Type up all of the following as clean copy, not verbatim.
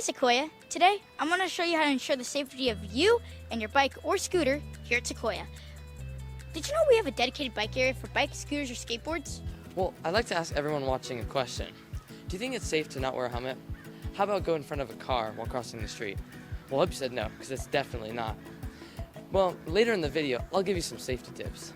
Sequoia. Today, I'm going to show you how to ensure the safety of you and your bike or scooter here at Sequoia. Did you know we have a dedicated bike area for bikes, scooters, or skateboards? Well, I'd like to ask everyone watching a question. Do you think it's safe to not wear a helmet? How about go in front of a car while crossing the street? Well, I hope you said no, because it's definitely not. Well, later in the video, I'll give you some safety tips.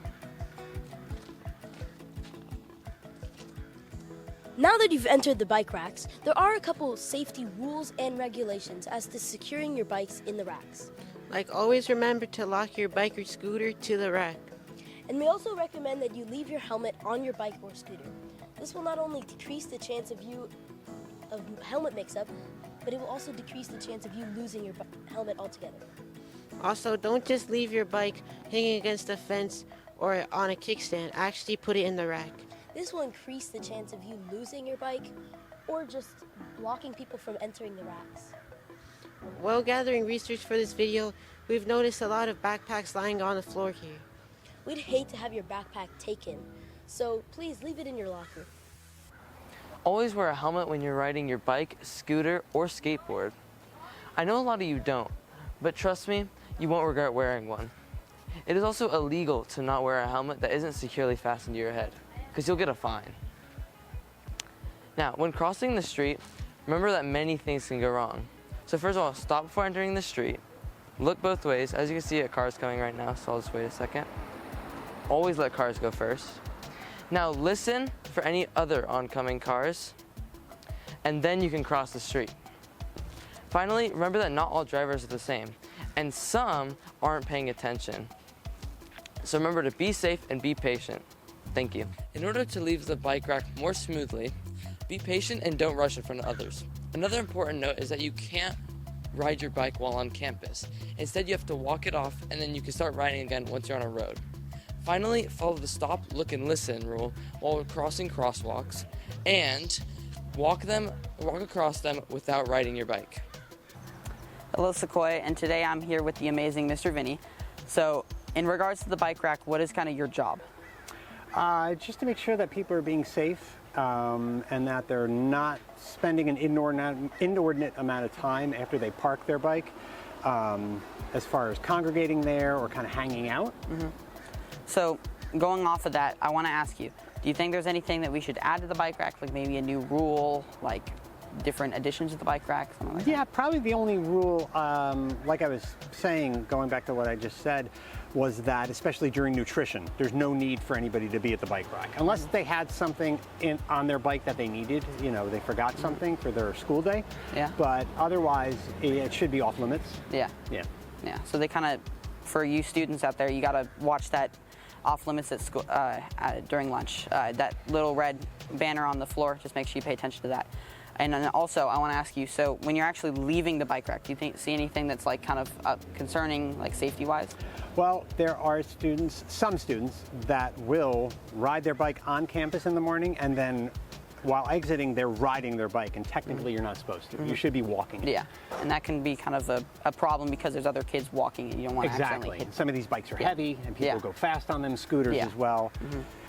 Now that you've entered the bike racks, there are a couple safety rules and regulations as to securing your bikes in the racks. Like, always remember to lock your bike or scooter to the rack. And we also recommend that you leave your helmet on your bike or scooter. This will not only decrease the chance of helmet mix-up, but it will also decrease the chance of you losing your helmet altogether. Also, don't just leave your bike hanging against a fence or on a kickstand. Actually put it in the rack. This will increase the chance of you losing your bike or just blocking people from entering the racks. While gathering research for this video, we've noticed a lot of backpacks lying on the floor here. We'd hate to have your backpack taken, so please leave it in your locker. Always wear a helmet when you're riding your bike, scooter, or skateboard. I know a lot of you don't, but trust me, you won't regret wearing one. It is also illegal to not wear a helmet that isn't securely fastened to your head, because you'll get a fine. Now, when crossing the street, remember that many things can go wrong. So first of all, stop before entering the street. Look both ways. As you can see, a car is coming right now, so I'll just wait a second. Always let cars go first. Now listen for any other oncoming cars, and then you can cross the street. Finally, remember that not all drivers are the same, and some aren't paying attention. So remember to be safe and be patient. Thank you. In order to leave the bike rack more smoothly, be patient and don't rush in front of others. Another important note is that you can't ride your bike while on campus. Instead, you have to walk it off and then you can start riding again once you're on a road. Finally, follow the stop, look, and listen rule while crossing crosswalks, and walk across them without riding your bike. Hello, Sequoia, and today I'm here with the amazing Mr. Vinny. So, in regards to the bike rack, what is kind of your job? Just to make sure that people are being safe and that they're not spending an inordinate amount of time after they park their bike, as far as congregating there or kind of hanging out. Mm-hmm. So, going off of that, I want to ask you, do you think there's anything that we should add to the bike rack, like maybe a new rule, like different additions to the bike rack, something like Yeah, probably the only rule, like I was saying, going back to what I just said, was that especially during nutrition, there's no need for anybody to be at the bike rack. Unless they had something on their bike that they needed, you know, they forgot something for their school day. Yeah. But otherwise, it should be off limits. Yeah. Yeah. Yeah, so they kind of, for you students out there, you got to watch that off limits at school during lunch. That little red banner on the floor, just make sure you pay attention to that. And then also, I want to ask you, so when you're actually leaving the bike rack, do you see anything that's like kind of concerning, like safety-wise? Well, there are some students that will ride their bike on campus in the morning, and then while exiting, they're riding their bike, and technically you're not supposed to. You should be walking it. Yeah, and that can be kind of a problem because there's other kids walking and you don't want to accidentally hit. Some of these bikes are heavy, and people go fast on them, scooters as well.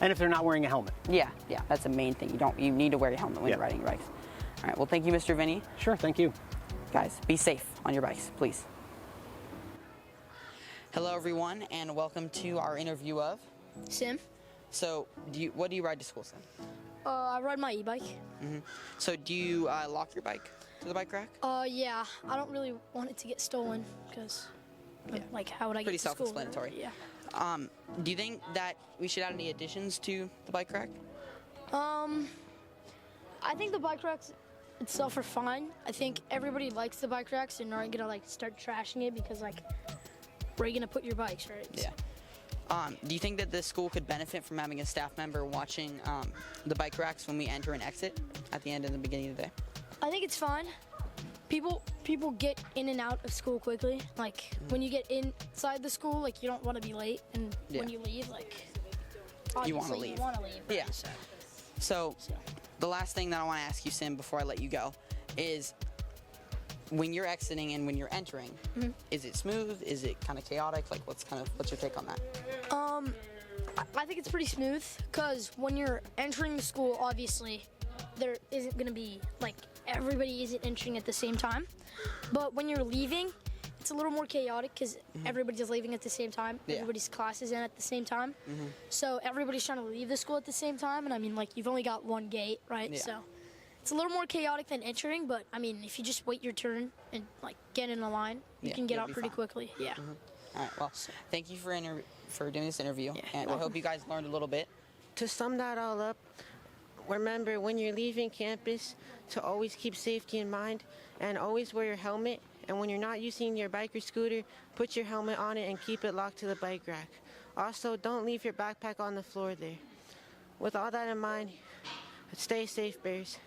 And if they're not wearing a helmet. Yeah, that's the main thing. You need to wear your helmet when you're riding your bikes. All right, well, thank you, Mr. Vinny. Sure, thank you. Guys, be safe on your bikes, please. Hello, everyone, and welcome to our interview of Sim. So, what do you ride to school, Sim? I ride my e-bike. So, do you lock your bike to the bike rack? Yeah. I don't really want it to get stolen because, like, how would I get to school? Pretty self-explanatory. Yeah. Do you think that we should add any additions to the bike rack? I think the bike racks itself are fine. I think everybody likes the bike racks and aren't gonna like start trashing it because like, where are you gonna put your bikes, right? Yeah. Do you think that the school could benefit from having a staff member watching the bike racks when we enter and exit at the end and the beginning of the day? I think it's fine. People get in and out of school quickly. Like when you get inside the school, like you don't want to be late, and when you leave, like you want to obviously leave. You want to leave. Right? Yeah. So, the last thing that I want to ask you, Sim, before I let you go, is when you're exiting and when you're entering, is it smooth? Is it kind of chaotic? Like, what's your take on that? I think it's pretty smooth because when you're entering the school, obviously there isn't going to be like everybody isn't entering at the same time. But when you're leaving, it's a little more chaotic because everybody's leaving at the same time. Yeah. Everybody's class is in at the same time. So everybody's trying to leave the school at the same time. And I mean, like, you've only got one gate, right? Yeah. So it's a little more chaotic than entering. But I mean, if you just wait your turn and like get in a line, you Yeah, can get you'll out be pretty fine. quickly. Yeah. All right. Well, thank you for doing this interview, Yeah, and you're I hope you guys learned a little bit. To sum that all up, remember when you're leaving campus to always keep safety in mind and always wear your helmet. And when you're not using your bike or scooter, put your helmet on it and keep it locked to the bike rack. Also, don't leave your backpack on the floor there. With all that in mind, stay safe, Bears.